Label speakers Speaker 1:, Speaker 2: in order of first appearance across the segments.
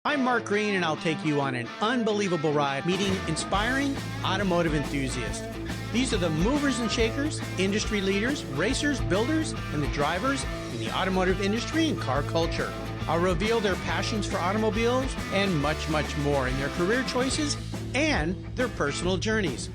Speaker 1: I'm Mark Green, and I'll take you on an unbelievable ride meeting inspiring automotive enthusiasts. These are the movers and shakers, industry leaders, racers, builders, and the drivers in the automotive industry and car culture. I'll reveal their passions for automobiles and much, much more in their career choices and their personal journeys.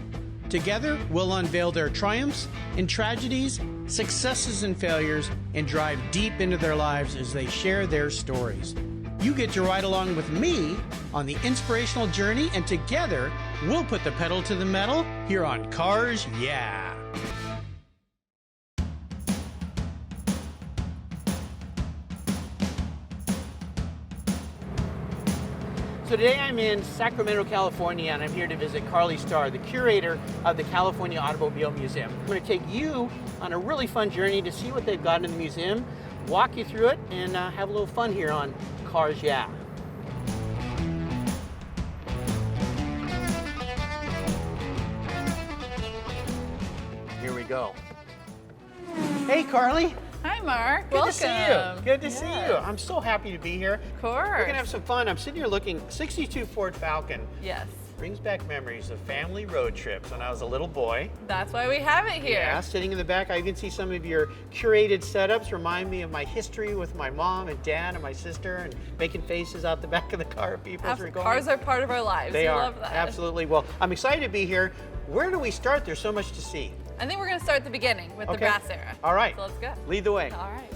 Speaker 1: Together, we'll unveil their triumphs and tragedies, successes and failures, and drive deep into their lives as they share their stories. You get to ride along with me on the inspirational journey, and together, we'll put the pedal to the metal here on Cars Yeah! So today I'm in Sacramento, California, and I'm here to visit Carly Starr, the curator of the California Automobile Museum. I'm going to take you on a really fun journey to see what they've got in the museum, walk you through it, and have a little fun here on Cars Yeah! Here we go. Hey, Carly.
Speaker 2: Hi, Mark.
Speaker 1: Good to see you. Good to
Speaker 2: Yes.
Speaker 1: see you. I'm so happy to be here.
Speaker 2: Of course.
Speaker 1: We're gonna have some fun. I'm sitting here looking, 62 Ford Falcon.
Speaker 2: Yes.
Speaker 1: Brings back memories of family road trips when I was a little boy.
Speaker 2: That's why we have it here.
Speaker 1: Yeah, sitting in the back. I even see some of your curated setups. Remind me of my history with my mom and dad and my sister, and making faces out the back of the car at people as we're going.
Speaker 2: Cars are part of our lives.
Speaker 1: They
Speaker 2: We
Speaker 1: are.
Speaker 2: love that.
Speaker 1: Absolutely. Well, I'm excited to be here. Where do we start? There's so much to see.
Speaker 2: I think we're going to start at the beginning with the brass era.
Speaker 1: All right.
Speaker 2: So let's go.
Speaker 1: Lead the way.
Speaker 2: All right.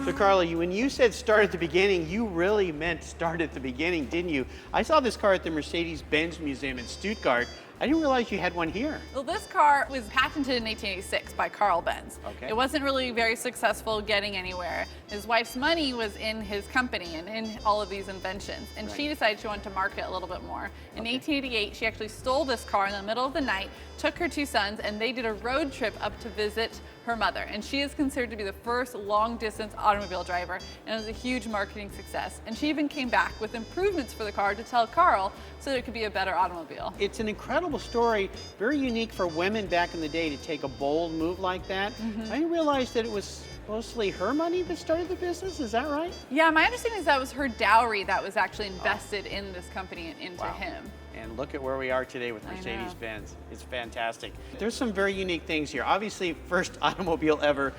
Speaker 1: So Carly, when you said start at the beginning, you really meant start at the beginning, didn't you? I saw this car at the Mercedes-Benz Museum in Stuttgart. I didn't realize you had one here.
Speaker 2: Well, this car was patented in 1886 by Carl Benz.
Speaker 1: Okay.
Speaker 2: It wasn't really very successful getting anywhere. His wife's money was in his company and in all of these inventions. And she decided she wanted to market a little bit more. In 1888, she actually stole this car in the middle of the night, took her two sons, and they did a road trip up to visit her mother. And she is considered to be the first long-distance automobile driver, and it was a huge marketing success. And she even came back with improvements for the car to tell Carl so that it could be a better automobile.
Speaker 1: It's an incredible story, very unique for women back in the day to take a bold move like that. I didn't realize that it was mostly her money that started the business, is that right?
Speaker 2: Yeah, my understanding is that was her dowry that was actually invested in this company and into
Speaker 1: Wow.
Speaker 2: him.
Speaker 1: And look at where we are today with
Speaker 2: I know.
Speaker 1: Mercedes-Benz. It's fantastic. There's some very unique things here. Obviously, first automobile ever,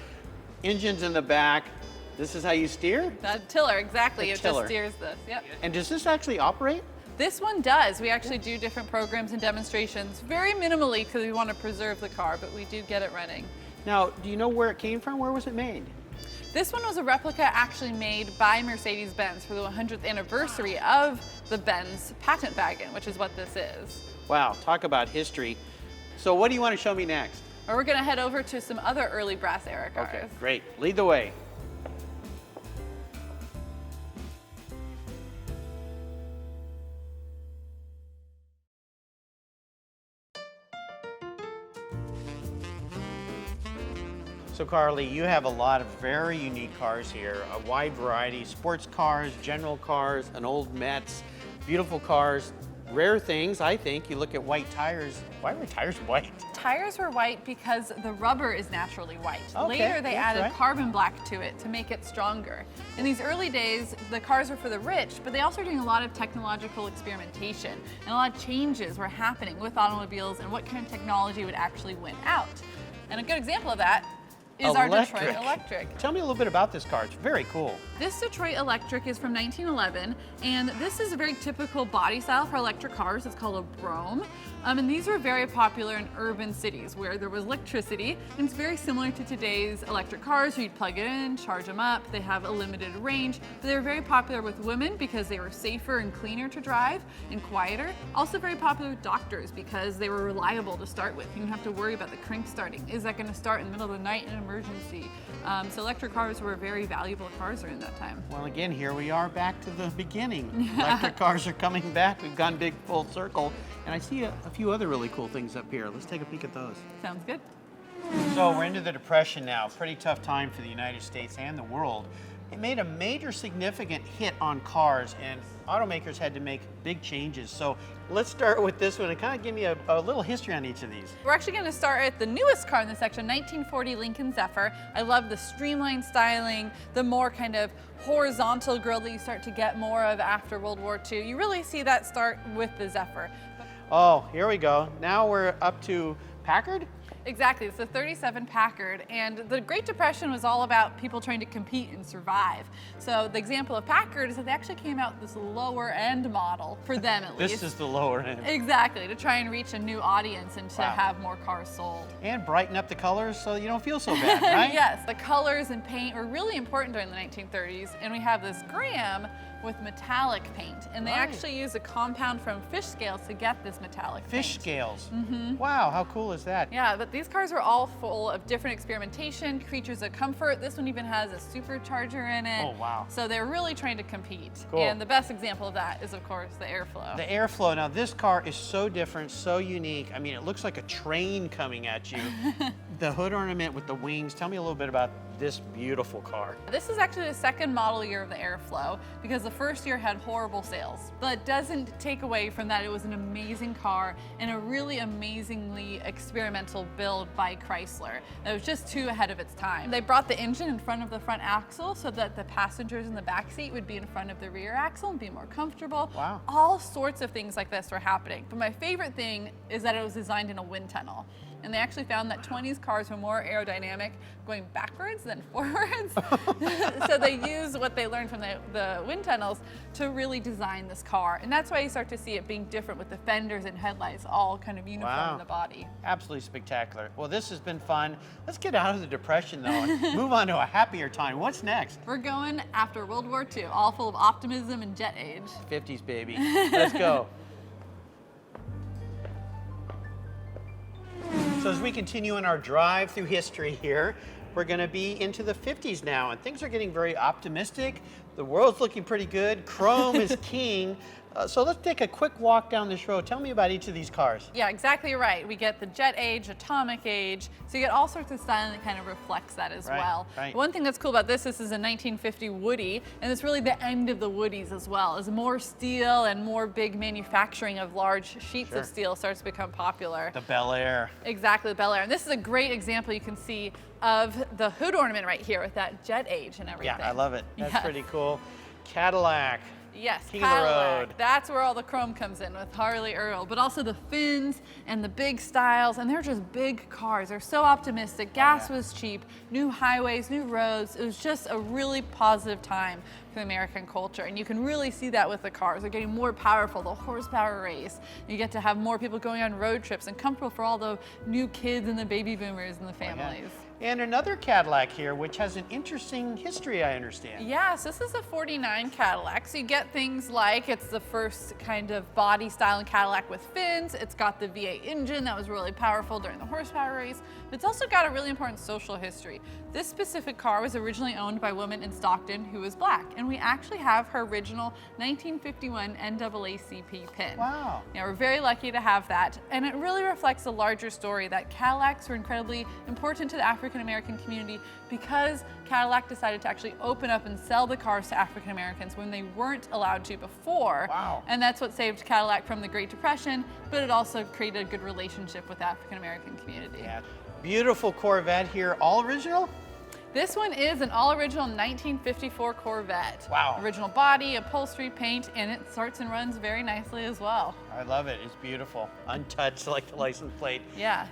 Speaker 1: engines in the back. This is how you steer?
Speaker 2: The tiller, exactly.
Speaker 1: The
Speaker 2: It
Speaker 1: tiller.
Speaker 2: just steers this. Yep.
Speaker 1: And does this actually operate?
Speaker 2: This one does. We actually do different programs and demonstrations very minimally because we want to preserve the car, but we do get it running.
Speaker 1: Now, do you know where it came from? Where was it made?
Speaker 2: This one was a replica actually made by Mercedes-Benz for the 100th anniversary of the Benz patent wagon, which is what this is.
Speaker 1: Wow, talk about history. So what do you want to show me next?
Speaker 2: Or we're going to head over to some other early brass era cars.
Speaker 1: Okay, great. Lead the way. So Carly, you have a lot of very unique cars here, a wide variety, sports cars, general cars, an old Metz, beautiful cars, rare things, I think. You look at white tires. Why were tires white?
Speaker 2: Tires were white because the rubber is naturally white.
Speaker 1: Okay,
Speaker 2: Later, they
Speaker 1: that's
Speaker 2: added
Speaker 1: right.
Speaker 2: carbon black to it to make it stronger. In these early days, the cars were for the rich, but they also were doing a lot of technological experimentation, and a lot of changes were happening with automobiles and what kind of technology would actually win out. And a good example of that is our Detroit Electric.
Speaker 1: Tell me a little bit about this car. It's very cool.
Speaker 2: This Detroit Electric is from 1911, and this is a very typical body style for electric cars. It's called a Brougham. And these were very popular in urban cities where there was electricity, and it's very similar to today's electric cars where you'd plug it in, charge them up. They have a limited range, but they were very popular with women because they were safer and cleaner to drive and quieter. Also very popular with doctors because they were reliable to start with. You didn't have to worry about the crank starting. Is that going to start in the middle of the night in an emergency? So electric cars were very valuable cars during that time.
Speaker 1: Well, again, here we are back to the beginning. Electric cars are coming back. We've gone big full circle. And I see a few other really cool things up here. Let's take a peek at those.
Speaker 2: Sounds good.
Speaker 1: So we're into the Depression now. Pretty tough time for the United States and the world. It made a major significant hit on cars, and automakers had to make big changes. So let's start with this one and kind of give me a little history on each of these.
Speaker 2: We're actually going to start at the newest car in this section, 1940 Lincoln Zephyr. I love the streamlined styling, the more kind of horizontal grille that you start to get more of after World War II. You really see that start with the Zephyr.
Speaker 1: Oh, here we go. Now we're up to Packard?
Speaker 2: Exactly, it's a 37 Packard, and the Great Depression was all about people trying to compete and survive. So the example of Packard is that they actually came out with this lower end model, for them at least.
Speaker 1: This is the lower end.
Speaker 2: Exactly, to try and reach a new audience and to
Speaker 1: Wow.
Speaker 2: have more cars sold.
Speaker 1: And brighten up the colors so you don't feel so bad, right?
Speaker 2: Yes, the colors and paint were really important during the 1930s, and we have this Graham with metallic paint, and they
Speaker 1: Right.
Speaker 2: actually use a compound from fish scales to get this metallic
Speaker 1: Fish
Speaker 2: paint.
Speaker 1: scales. Wow, how cool is that?
Speaker 2: Yeah, but these cars were all full of different experimentation, creatures of comfort. This one even has a supercharger in it.
Speaker 1: Oh, wow.
Speaker 2: So they're really trying to compete.
Speaker 1: Cool.
Speaker 2: And the best example of that is, of course, the airflow.
Speaker 1: The airflow. Now this car is so different, so unique. I mean, it looks like a train coming at you. The hood ornament with the wings. Tell me a little bit about this beautiful car.
Speaker 2: This is actually the second model year of the airflow because the first year had horrible sales. But it doesn't take away from that. It was an amazing car and a really amazingly experimental build by Chrysler. It was just too ahead of its time. They brought the engine in front of the front axle so that the passengers in the back seat would be in front of the rear axle and be more comfortable.
Speaker 1: Wow.
Speaker 2: All sorts of things like this were happening. But my favorite thing is that it was designed in a wind tunnel. And they actually found that 20s cars were more aerodynamic going backwards than forwards. So they used what they learned from the wind tunnels to really design this car. And that's why you start to see it being different with the fenders and headlights all kind of uniform
Speaker 1: Wow.
Speaker 2: in the body.
Speaker 1: Absolutely spectacular. Well, this has been fun. Let's get out of the depression though and move on to a happier time. What's next?
Speaker 2: We're going after World War II, all full of optimism and jet age.
Speaker 1: 50s, baby. Let's go. So as we continue in our drive through history here, we're going to be into the 50s now, and things are getting very optimistic. The world's looking pretty good. Chrome is king. So let's take a quick walk down this road. Tell me about each of these cars.
Speaker 2: Yeah, exactly right. We get the jet age, atomic age, so you get all sorts of styling that kind of reflects that as
Speaker 1: Right,
Speaker 2: well.
Speaker 1: right.
Speaker 2: One thing that's cool about this is a 1950 Woody, and it's really the end of the Woodies as well. As more steel and more big manufacturing of large sheets
Speaker 1: Sure.
Speaker 2: of steel starts to become popular.
Speaker 1: The Bel Air.
Speaker 2: Exactly, the Bel Air. And this is a great example you can see of the hood ornament right here with that jet age and everything.
Speaker 1: Yeah, I love it. That's
Speaker 2: Yes.
Speaker 1: pretty cool. Cadillac.
Speaker 2: Yes,
Speaker 1: King of the
Speaker 2: Cadillac.
Speaker 1: road.
Speaker 2: That's where all the chrome comes in with Harley Earl, but also the fins and the big styles, and they're just big cars. They're so optimistic. Gas was cheap, new highways, new roads. It was just a really positive time for American culture, and you can really see that with the cars. They're getting more powerful, the horsepower race. You get to have more people going on road trips and comfortable for all the new kids and the baby boomers and the families.
Speaker 1: And another Cadillac here, which has an interesting history, I understand.
Speaker 2: Yes, this is a 49 Cadillac. So you get things like it's the first kind of body styling Cadillac with fins. It's got the V8 engine that was really powerful during the horsepower race. But it's also got a really important social history. This specific car was originally owned by a woman in Stockton who was black. And we actually have her original 1951 NAACP pin.
Speaker 1: Wow.
Speaker 2: Yeah, we're very lucky to have that. And it really reflects a larger story that Cadillacs were incredibly important to the African American community because Cadillac decided to actually open up and sell the cars to African Americans when they weren't allowed to before.
Speaker 1: Wow.
Speaker 2: And that's what saved Cadillac from the Great Depression, but it also created a good relationship with the African American community.
Speaker 1: Yeah. Beautiful Corvette here, all original?
Speaker 2: This one is an all-original 1954 Corvette.
Speaker 1: Wow.
Speaker 2: Original body, upholstery, paint, and it starts and runs very nicely as well.
Speaker 1: I love it. It's beautiful. Untouched like the license plate.
Speaker 2: Yeah.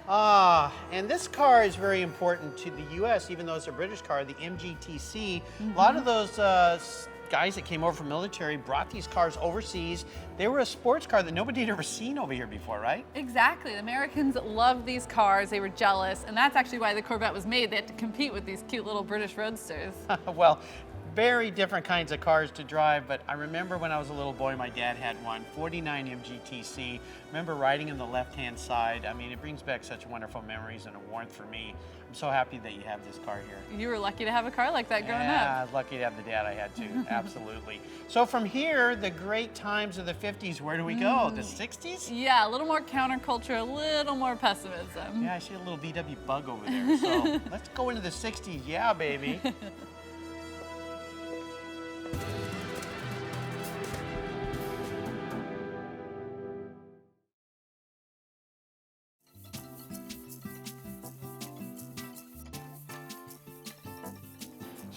Speaker 1: And this car is very important to the U.S., even though it's a British car, the MGTC. A lot of those guys that came over from military brought these cars overseas. They were a sports car that nobody had ever seen over here before, right?
Speaker 2: Exactly. The Americans loved these cars. They were jealous, and that's actually why the Corvette was made. They had to compete with these cute little British roadsters.
Speaker 1: Well, very different kinds of cars to drive, but I remember when I was a little boy, my dad had one, 49 MGTC. Remember riding on the left-hand side. I mean, it brings back such wonderful memories and a warmth for me. I'm so happy that you have this car here.
Speaker 2: You were lucky to have a car like that growing
Speaker 1: Yeah,
Speaker 2: up.
Speaker 1: lucky to have the dad I had too, absolutely. So from here, the great times of the 50s, where do we go? The 60s?
Speaker 2: Yeah, a little more counterculture, a little more pessimism.
Speaker 1: Yeah, I see a little VW Bug over there. So let's go into the 60s. Yeah, baby.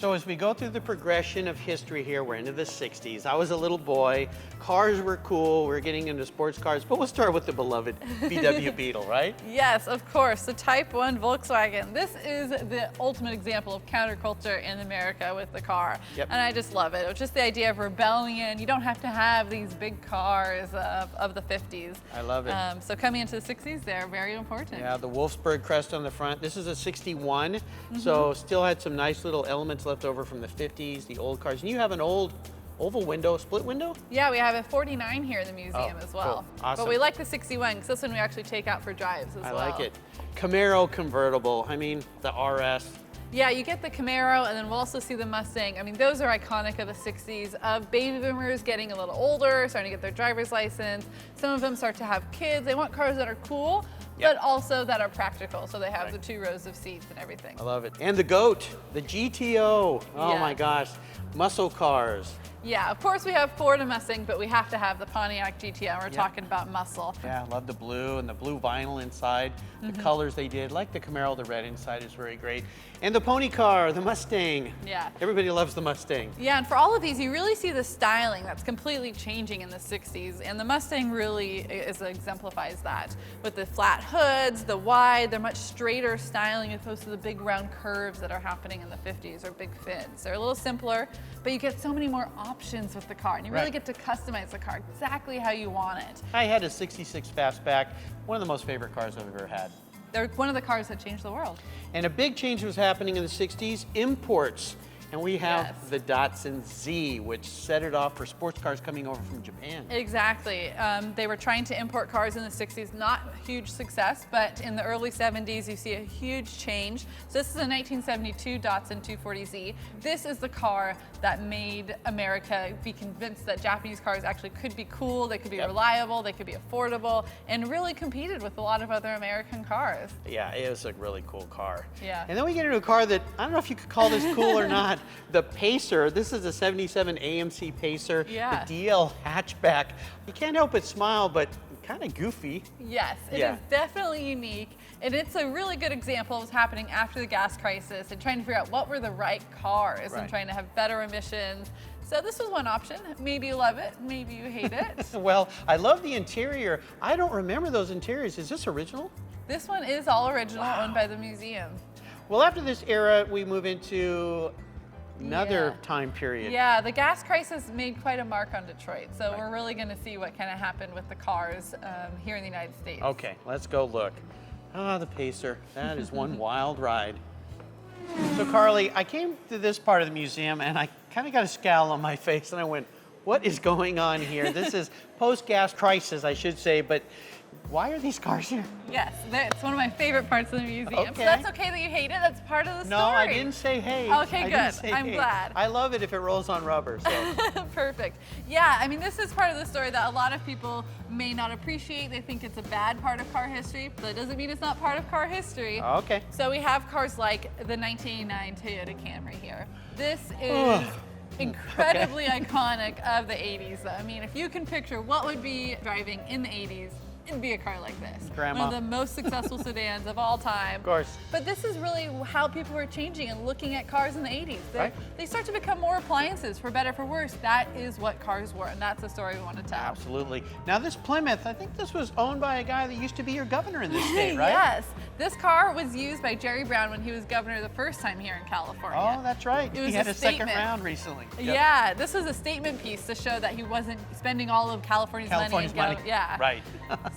Speaker 1: So as we go through the progression of history here, we're into the 60s. I was a little boy. Cars were cool. We're getting into sports cars. But we'll start with the beloved VW Beetle, right?
Speaker 2: Yes, of course. The Type 1 Volkswagen. This is the ultimate example of counterculture in America with the car.
Speaker 1: Yep.
Speaker 2: And I just love it. It's just the idea of rebellion. You don't have to have these big cars of the 50s.
Speaker 1: I love it.
Speaker 2: So coming into the 60s, they're very important.
Speaker 1: Yeah, the Wolfsburg crest on the front. This is a 61, so still had some nice little elements left over from the 50s, the old cars. And you have an old oval window, split window?
Speaker 2: Yeah, we have a 49 here in the museum as well.
Speaker 1: Cool. Awesome.
Speaker 2: But we like the 61 because this one we actually take out for drives as well.
Speaker 1: I like it. Camaro convertible. I mean, the RS.
Speaker 2: Yeah, you get the Camaro, and then we'll also see the Mustang. I mean, those are iconic of the 60s, of baby boomers getting a little older, starting to get their driver's license. Some of them start to have kids. They want cars that are cool, but also that are practical. So they have the 2 rows of seats and everything.
Speaker 1: I love it. And the GOAT, the GTO. Oh
Speaker 2: Yeah.
Speaker 1: my gosh, muscle cars.
Speaker 2: Yeah, of course we have Ford and Mustang, but we have to have the Pontiac GTO. We're talking about muscle.
Speaker 1: Yeah, I love the blue and the blue vinyl inside. The colors they did, like the Camaro, the red inside is very great. And the pony car, the Mustang.
Speaker 2: Yeah.
Speaker 1: Everybody loves the Mustang.
Speaker 2: Yeah, and for all of these, you really see the styling that's completely changing in the 60s, and the Mustang really exemplifies that. With the flat hoods, the wide, they're much straighter styling as opposed to the big round curves that are happening in the 50s, or big fins. They're a little simpler, but you get so many more options with the car, and you really get to customize the car exactly how you want it.
Speaker 1: I had a 66 Fastback, one of the most favorite cars I've ever had.
Speaker 2: They're one of the cars that changed the world.
Speaker 1: And a big change was happening in the 60s, imports. And we have
Speaker 2: Yes.
Speaker 1: the Datsun Z, which set it off for sports cars coming over from Japan.
Speaker 2: Exactly. They were trying to import cars in the 60s, not a huge success, but in the early 70s, you see a huge change. So this is a 1972 Datsun 240Z. This is the car that made America be convinced that Japanese cars actually could be cool, they could be reliable, they could be affordable, and really competed with a lot of other American cars.
Speaker 1: Yeah, it was a really cool car.
Speaker 2: Yeah.
Speaker 1: And then we get into a car that, I don't know if you could call this cool or not, the Pacer. This is a 77 AMC Pacer,
Speaker 2: Yeah.
Speaker 1: the DL hatchback. You can't help but smile, but kind of goofy.
Speaker 2: Yes, it is definitely unique, and it's a really good example of what's happening after the gas crisis and trying to figure out what were the right cars and trying to have better emissions. So this was one option. Maybe you love it, maybe you hate it.
Speaker 1: Well, I love the interior. I don't remember those interiors. Is this original?
Speaker 2: This one is all original, owned by the museum.
Speaker 1: Well, after this era, we move into another time period.
Speaker 2: Yeah, the gas crisis made quite a mark on Detroit, so we're really going to see what kind of happened with the cars here in the United States.
Speaker 1: Okay, let's go look. Ah, the Pacer. That is one wild ride. So, Carly, I came to this part of the museum and I kind of got a scowl on my face and I went, what is going on here? This is post-gas crisis, I should say, but why are these cars here?
Speaker 2: Yes, it's one of my favorite parts of the museum.
Speaker 1: Okay.
Speaker 2: So that's okay that you hate it. That's part of the story.
Speaker 1: No, I didn't say hey.
Speaker 2: Okay,
Speaker 1: I
Speaker 2: good.
Speaker 1: didn't say
Speaker 2: I'm
Speaker 1: hey.
Speaker 2: glad.
Speaker 1: I love it if it rolls on rubber. So.
Speaker 2: Perfect. Yeah, I mean, this is part of the story that a lot of people may not appreciate. They think it's a bad part of car history, but that doesn't mean it's not part of car history.
Speaker 1: Okay.
Speaker 2: So we have cars like the 1989 Toyota Camry here. This is incredibly iconic of the 80s. I mean, if you can picture what would be driving in the 80s, it'd be a car like this.
Speaker 1: Grandma.
Speaker 2: One of the most successful sedans of all time.
Speaker 1: Of course.
Speaker 2: But this is really how people were changing and looking at cars in the 80s. They start to become more appliances, for better, for worse. That is what cars were, and that's the story we want to tell.
Speaker 1: Absolutely. Now this Plymouth, I think this was owned by a guy that used to be your governor in this state, right?
Speaker 2: Yes. This car was used by Jerry Brown when he was governor the first time here in California.
Speaker 1: Oh, that's right.
Speaker 2: It was
Speaker 1: he had
Speaker 2: a
Speaker 1: a second
Speaker 2: statement.
Speaker 1: round recently. Yep.
Speaker 2: Yeah, this was a statement piece to show that he wasn't spending all of California's money. Yeah.
Speaker 1: Right.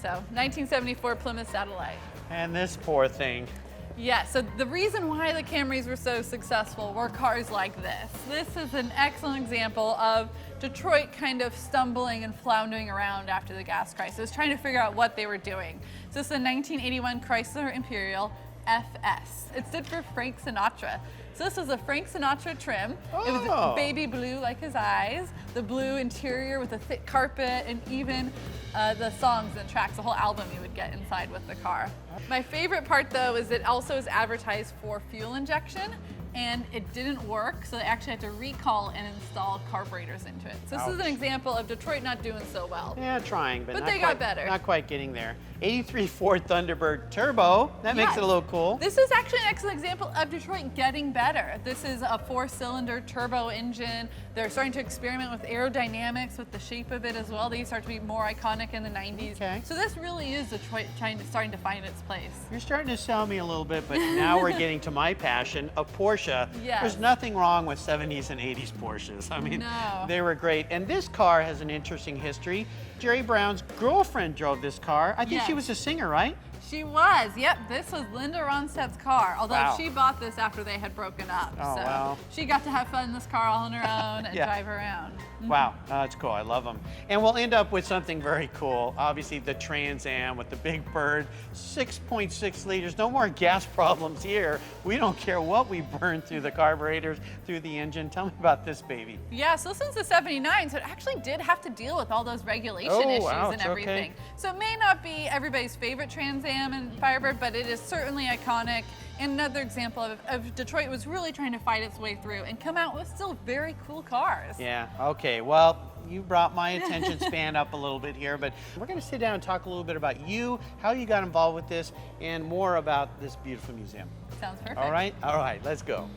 Speaker 2: So, 1974 Plymouth Satellite.
Speaker 1: And this poor thing.
Speaker 2: Yeah, so the reason why the Camrys were so successful were cars like this. This is an excellent example of Detroit kind of stumbling and floundering around after the gas crisis, trying to figure out what they were doing. So this is a 1981 Chrysler Imperial FS. It stood for Frank Sinatra. So this was a Frank Sinatra trim. It was baby blue like his eyes, the blue interior with a thick carpet, and even the songs and tracks, the whole album you would get inside with the car. My favorite part though is it also is advertised for fuel injection, and it didn't work, so they actually had to recall and install carburetors into it. So this is an
Speaker 1: Ouch.
Speaker 2: example of Detroit not doing so well.
Speaker 1: Yeah, trying, but not
Speaker 2: they got better.
Speaker 1: Not quite getting there. 83 Ford Thunderbird Turbo. That makes
Speaker 2: Yes.
Speaker 1: it a little cool.
Speaker 2: This is actually an excellent example of Detroit getting better. This is a 4-cylinder turbo engine. They're starting to experiment with aerodynamics, with the shape of it as well. These start to be more iconic in the 90s.
Speaker 1: Okay.
Speaker 2: So this really is Detroit starting to find its place.
Speaker 1: You're starting to sell me a little bit, but now we're getting to my passion, a Porsche.
Speaker 2: Yes.
Speaker 1: There's nothing wrong with 70s and 80s Porsches. I mean,
Speaker 2: No.
Speaker 1: they were great. And this car has an interesting history. Jerry Brown's girlfriend drove this car. I think she
Speaker 2: Yes.
Speaker 1: was a singer, right?
Speaker 2: She was, yep. This was Linda Ronstadt's car, although
Speaker 1: Wow.
Speaker 2: she bought this after they had broken up.
Speaker 1: Oh,
Speaker 2: so
Speaker 1: wow.
Speaker 2: she got to have fun in this car all on her own and
Speaker 1: Yeah.
Speaker 2: drive around.
Speaker 1: Wow, that's cool. I love them. And we'll end up with something very cool. Obviously, the Trans Am with the big bird, 6.6 liters. No more gas problems here. We don't care what we burn through the carburetors, through the engine. Tell me about this baby.
Speaker 2: Yeah, so since the 79, so it actually did have to deal with all those regulation
Speaker 1: Oh,
Speaker 2: issues
Speaker 1: ouch,
Speaker 2: and everything.
Speaker 1: okay.
Speaker 2: So it may not be everybody's favorite Trans Am and Firebird, but it is certainly iconic. And another example of Detroit was really trying to fight its way through and come out with still very cool cars.
Speaker 1: Yeah, okay. Well, you brought my attention span up a little bit here, but we're going to sit down and talk a little bit about you, how you got involved with this, and more about this beautiful museum.
Speaker 2: Sounds perfect.
Speaker 1: All right? All right, let's go.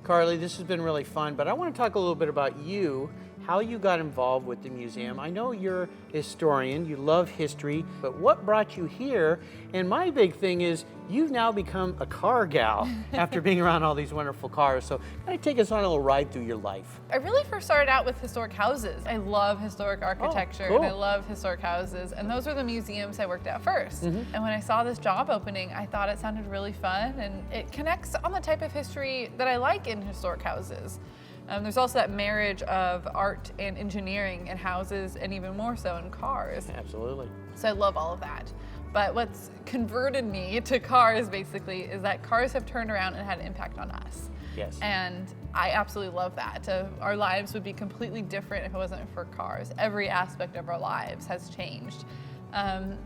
Speaker 1: Carly, this has been really fun, but I want to talk a little bit about you, how you got involved with the museum. I know you're a historian, you love history, but what brought you here? And my big thing is you've now become a car gal after being around all these wonderful cars. So kind of take us on a little ride through your life.
Speaker 2: I really first started out with historic houses. I love historic architecture
Speaker 1: cool.
Speaker 2: and I love historic houses, and those were the museums I worked at first. And when I saw this job opening, I thought it sounded really fun, and it connects on the type of history that I like in historic houses. There's also that marriage of art and engineering in houses, and even more so in cars.
Speaker 1: Absolutely.
Speaker 2: So I love all of that. But what's converted me to cars basically is that cars have turned around and had an impact on us.
Speaker 1: Yes.
Speaker 2: And I absolutely love that. Our lives would be completely different if it wasn't for cars. Every aspect of our lives has changed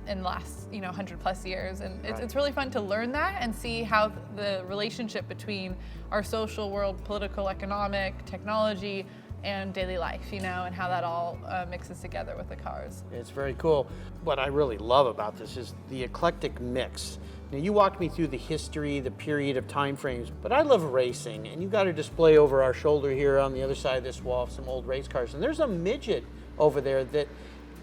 Speaker 2: in the last 100+ years, and it's really fun to learn that and see how the relationship between our social world, political, economic, technology, and daily life, and how that all mixes together with the cars.
Speaker 1: It's very cool. What I really love about this is the eclectic mix. Now, you walked me through the history, the period of time frames, but I love racing, and you got a display over our shoulder here on the other side of this wall of some old race cars, and there's a midget over there that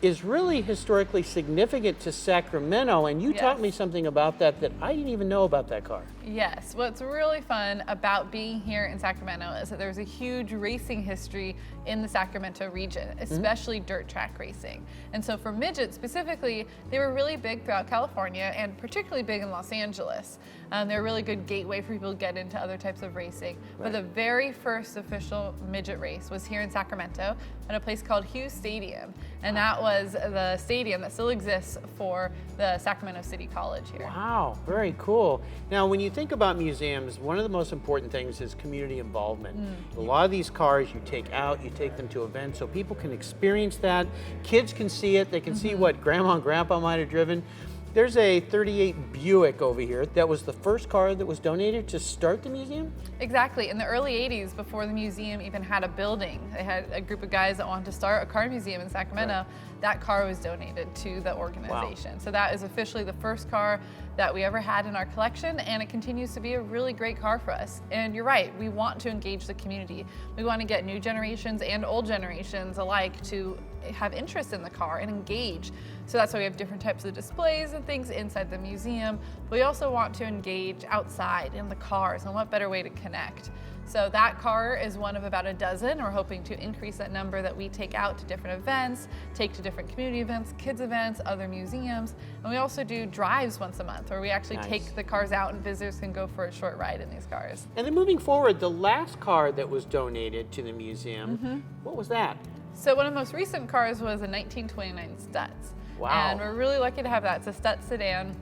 Speaker 1: is really historically significant to Sacramento, and you taught me something about that I didn't even know about that car.
Speaker 2: Yes, what's really fun about being here in Sacramento is that there's a huge racing history in the Sacramento region, especially dirt track racing. And so for midgets specifically, they were really big throughout California and particularly big in Los Angeles. They're a really good gateway for people to get into other types of racing. But the very first official midget race was here in Sacramento at a place called Hughes Stadium. And that was the stadium that still exists for the Sacramento City College here.
Speaker 1: Wow, very cool. Now, when you think about museums, one of the most important things is community involvement. A lot of these cars you take out, you take them to events so people can experience that. Kids can see it, they can see what grandma and grandpa might have driven. There's a 38 Buick over here that was the first car that was donated to start the museum?
Speaker 2: Exactly. In the early 80s, before the museum even had a building, they had a group of guys that wanted to start a car museum in Sacramento. That car was donated to the organization. Wow. So that is officially the first car that we ever had in our collection, and it continues to be a really great car for us. And you're right, we want to engage the community. We want to get new generations and old generations alike to have interest in the car and engage. So that's why we have different types of displays and things inside the museum. But we also want to engage outside in the cars, and what better way to connect. So that car is one of about a dozen. We're hoping to increase that number that we take out to different events, take to different community events, kids events, other museums. And we also do drives once a month where we actually take the cars out and visitors can go for a short ride in these cars.
Speaker 1: And then moving forward, the last car that was donated to the museum, what was that?
Speaker 2: So one of the most recent cars was a 1929 Stutz.
Speaker 1: Wow.
Speaker 2: And we're really lucky to have that. It's a Stutz sedan.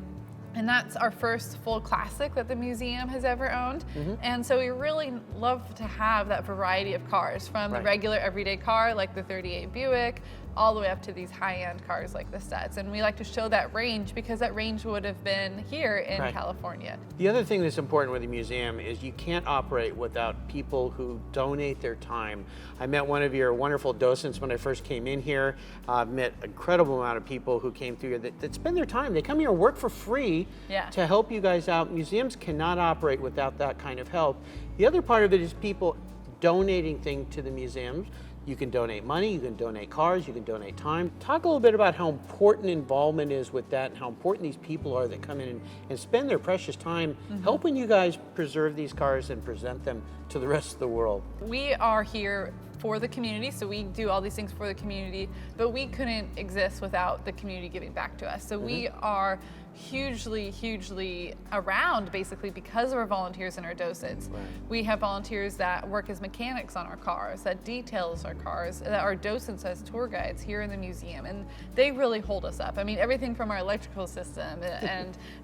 Speaker 2: And that's our first full classic that the museum has ever owned. And so we really love to have that variety of cars, from the regular everyday car like the 38 Buick, all the way up to these high-end cars like the Stutz. And we like to show that range because that range would have been here in California.
Speaker 1: The other thing that's important with the museum is you can't operate without people who donate their time. I met one of your wonderful docents when I first came in here. I've met an incredible amount of people who came through here that spend their time. They come here and work for free to help you guys out. Museums cannot operate without that kind of help. The other part of it is people donating things to the museums. You can donate money, you can donate cars, you can donate time. Talk a little bit about how important involvement is with that and how important these people are that come in and spend their precious time helping you guys preserve these cars and present them to the rest of the world.
Speaker 2: We are here for the community, so we do all these things for the community, but we couldn't exist without the community giving back to us. So we are hugely around basically because of our volunteers and our docents. We have volunteers that work as mechanics on our cars, that details our cars, that are docents as tour guides here in the museum, and they really hold us up. I mean, everything from our electrical system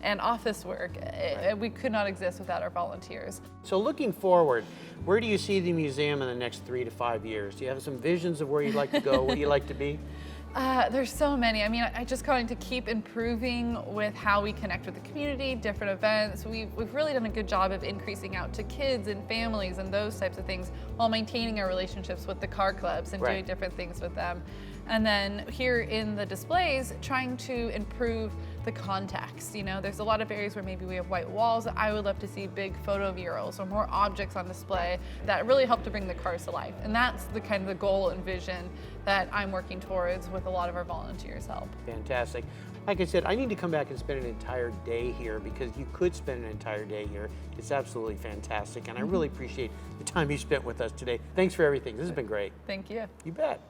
Speaker 2: and office work, we could not exist without our volunteers.
Speaker 1: So looking forward, where do you see the museum in the next 3 to 5 years? Do you have some visions of where you'd like to go, where you'd like to be?
Speaker 2: There's so many. I mean, I just going to keep improving with how we connect with the community, different events. We've really done a good job of increasing out to kids and families and those types of things while maintaining our relationships with the car clubs and doing different things with them. And then here in the displays, trying to improve the context. You know, there's a lot of areas where maybe we have white walls. I would love to see big photo murals or more objects on display that really help to bring the cars to life. And that's the kind of the goal and vision that I'm working towards with a lot of our volunteers' help.
Speaker 1: Fantastic. Like I said, I need to come back and spend an entire day here because you could spend an entire day here. It's absolutely fantastic. And I really appreciate the time you spent with us today. Thanks for everything. This has been great.
Speaker 2: Thank you.
Speaker 1: You bet.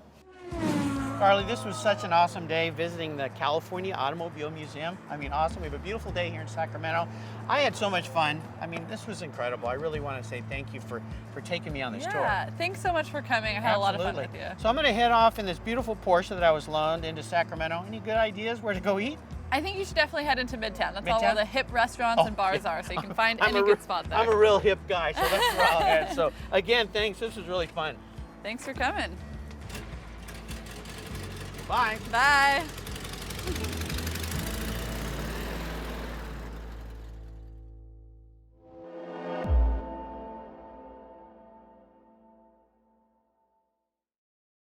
Speaker 1: Carly, this was such an awesome day visiting the California Automobile Museum. I mean, awesome. We have a beautiful day here in Sacramento. I had so much fun. I mean, this was incredible. I really want to say thank you for taking me on this tour.
Speaker 2: Yeah, thanks so much for coming. I had a lot of fun with you.
Speaker 1: So I'm going to head off in this beautiful Porsche that I was loaned into Sacramento. Any good ideas where to go eat?
Speaker 2: I think you should definitely head into Midtown. That's all where the hip restaurants and bars are, so you can find any good spot there.
Speaker 1: I'm a real hip guy, so that's where I'll head. So again, thanks. This was really fun.
Speaker 2: Thanks for coming.
Speaker 1: Bye.
Speaker 2: Bye.